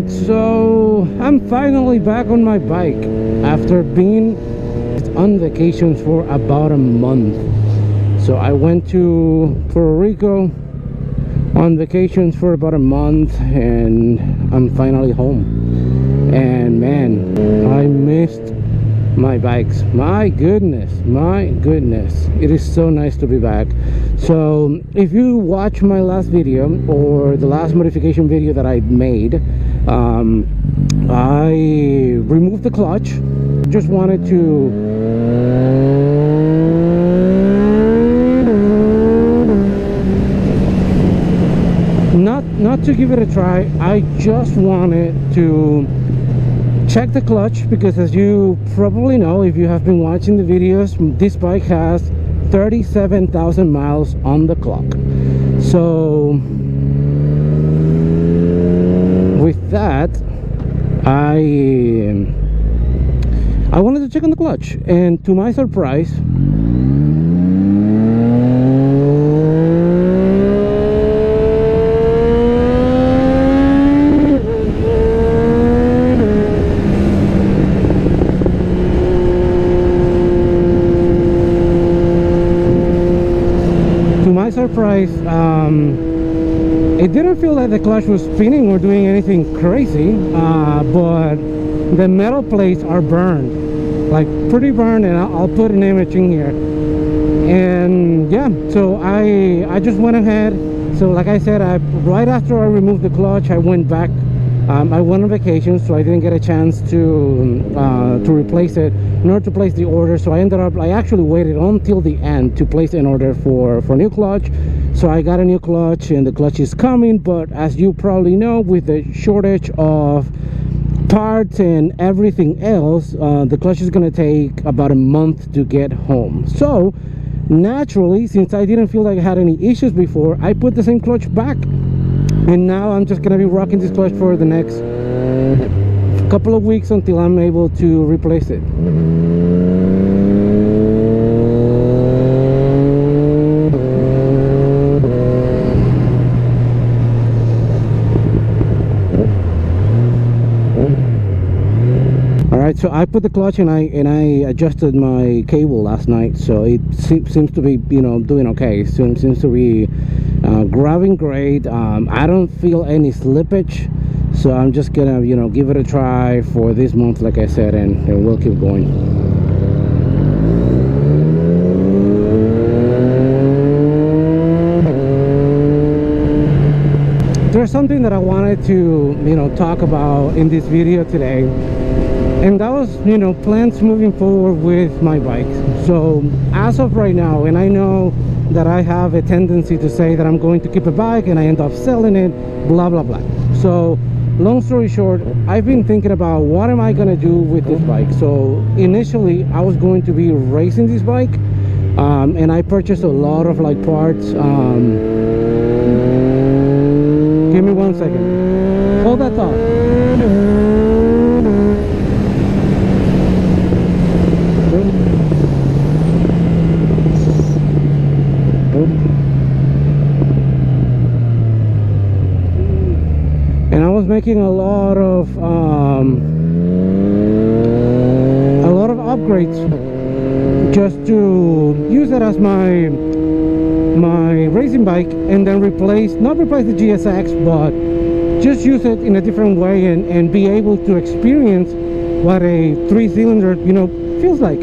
so I'm finally back on my bike after being on vacations for about a month. So I went to Puerto Rico on vacations for about a month, and I'm finally home. And man, I missed my bikes. My goodness, it is so nice to be back. So if you watch my last video, or the last modification video that I made, I removed the clutch. Just wanted to not to give it a try. I just wanted to check the clutch, because as you probably know, if you have been watching the videos, this bike has 37,000 miles on the clock. So with that, I wanted to check on the clutch, and to my surprise, it didn't feel like the clutch was spinning or doing anything crazy, but the metal plates are burned, like pretty burned, and I'll put an image in here. And yeah, so I just went ahead. So like I said, right after I removed the clutch, I went back. I went on vacation, so I didn't get a chance to replace it, nor to place the order. So I actually waited until the end to place an order for new clutch. So I got a new clutch, and the clutch is coming. But as you probably know, with the shortage of parts and everything else, the clutch is going to take about a month to get home. So naturally, since I didn't feel like I had any issues before, I put the same clutch back. And now I'm just going to be rocking this clutch for the next couple of weeks until I'm able to replace it. Alright, so I put the clutch, and I adjusted my cable last night, so it seems to be, doing okay. Seems to be grabbing great. I don't feel any slippage, so I'm just gonna give it a try for this month, like I said, and we'll keep going. There's something that I wanted to talk about in this video today, and that was plans moving forward with my bike. So as of right now, and I know that I have a tendency to say that I'm going to keep a bike and I end up selling it, blah blah blah. So long story short, I've been thinking about what am I gonna do with this bike. So initially I was going to be racing this bike, and I purchased a lot of parts. Give me 1 second, hold that thought. And I was making a lot of upgrades just to use it as my racing bike, and then not replace the GSX, but just use it in a different way, and be able to experience what a 3-cylinder feels like.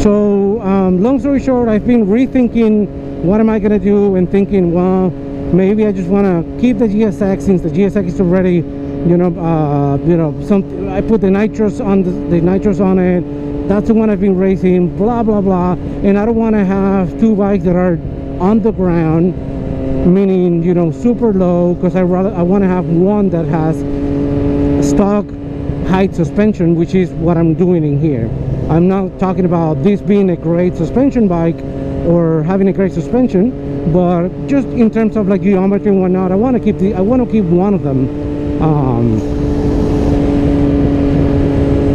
So long story short, I've been rethinking what am I gonna do, and thinking, well, maybe I just want to keep the GSX, since the GSX is already I put the nitros on it. That's the one I've been racing, blah blah blah. And I don't want to have two bikes that are on the ground, meaning super low, because I want to have one that has stock height suspension, which is what I'm doing in here. I'm not talking about this being a great suspension bike or having a great suspension, but just in terms of geometry and whatnot, I want to keep one of them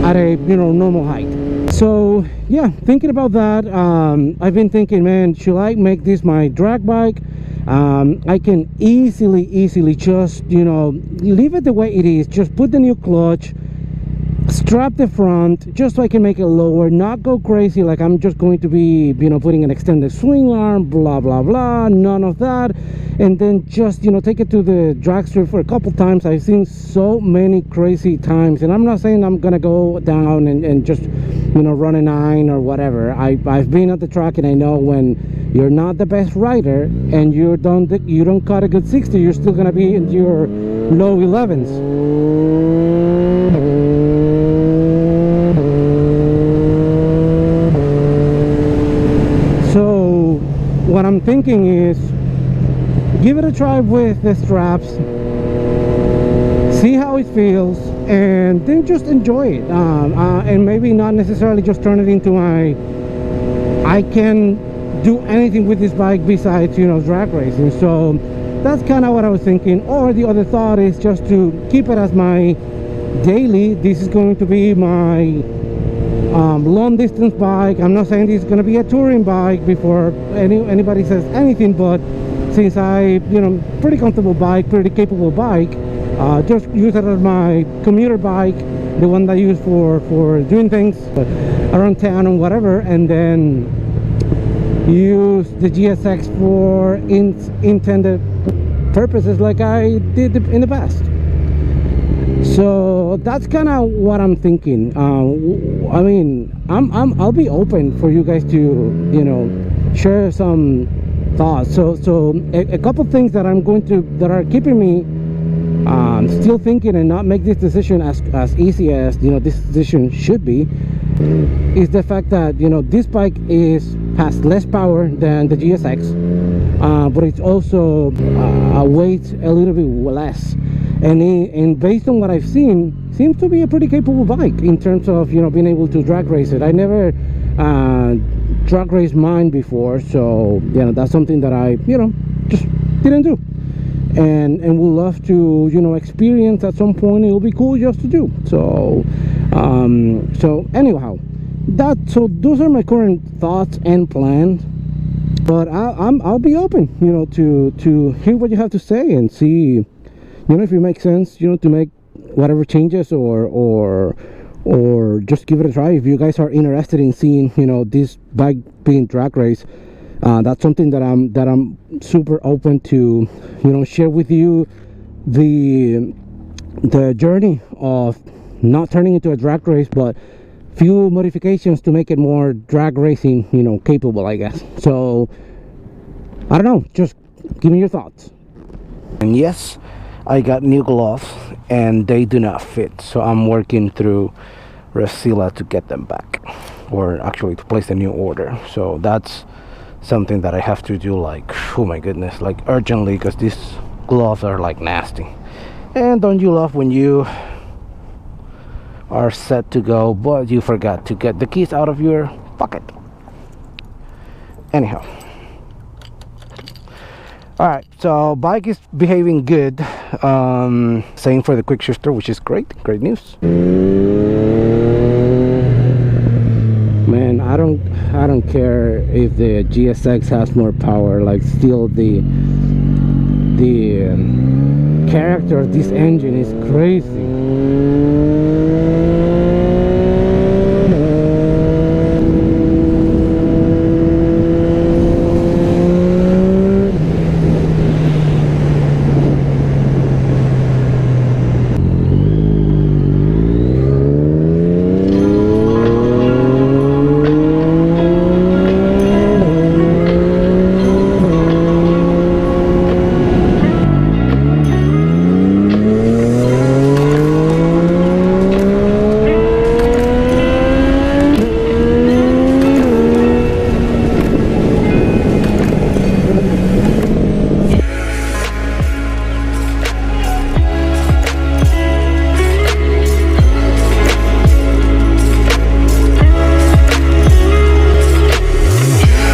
at a normal height. So yeah, thinking about that, I've been thinking, man, should I make this my drag bike? I can easily just, you know, leave it the way it is. Just put the new clutch, strap the front just so I can make it lower, not go crazy like I'm just going to be, you know, putting an extended swing arm, blah blah blah, none of that. And then just, you know, take it to the drag strip for a couple times. I've seen so many crazy times, and I'm not saying I'm gonna go down and just, you know, run a 9 or whatever. I've been at the track, and I know when you're not the best rider and you don't cut a good 60, you're still gonna be in your low 11s. So what I'm thinking is, give it a try with the straps, see how it feels, and then just enjoy it. And maybe not necessarily just turn it into I can do anything with this bike besides, you know, drag racing. So that's kind of what I was thinking. Or the other thought is just to keep it as my daily. This is going to be my long distance bike. I'm not saying this is going to be a touring bike before anybody says anything, but since you know, pretty comfortable bike, pretty capable bike, just use it as my commuter bike, the one that I use for doing things around town and whatever, and then use the GSX for intended purposes like I did in the past. So that's kind of what I'm thinking. I mean, I'll be open for you guys to, you know, share some thoughts. So a couple things that that are keeping me still thinking and not make this decision as easy as, you know, this decision should be, is the fact that, you know, this bike has less power than the GSX, but it's also weighs a little bit less, and based on what I've seen, seems to be a pretty capable bike in terms of, you know, being able to drag race it. I never drag race mine before, so, you know, that's something that I, you know, just didn't do, and would love to, you know, experience at some point. It'll be cool just to do. So anyhow, so those are my current thoughts and plans, but I'll be open, you know, to hear what you have to say and see, you know, if it makes sense, you know, to make whatever changes or just give it a try. If you guys are interested in seeing, you know, this bike being drag race, that's something that I'm super open to, you know, share with you the journey of not turning into a drag race, but few modifications to make it more drag racing, you know, capable, I guess. So I don't know, just give me your thoughts. And yes, I got new gloves and they do not fit, so I'm working through Resila to get them back, or actually to place a new order. So that's something that I have to do, like, oh my goodness, like urgently, because these gloves are like nasty. And don't you love when you are set to go but you forgot to get the keys out of your pocket? Anyhow, all right, so bike is behaving good. Same for the quick shifter, which is great news. Man, I don't care if the GSX has more power. Like, still the character of this engine is crazy.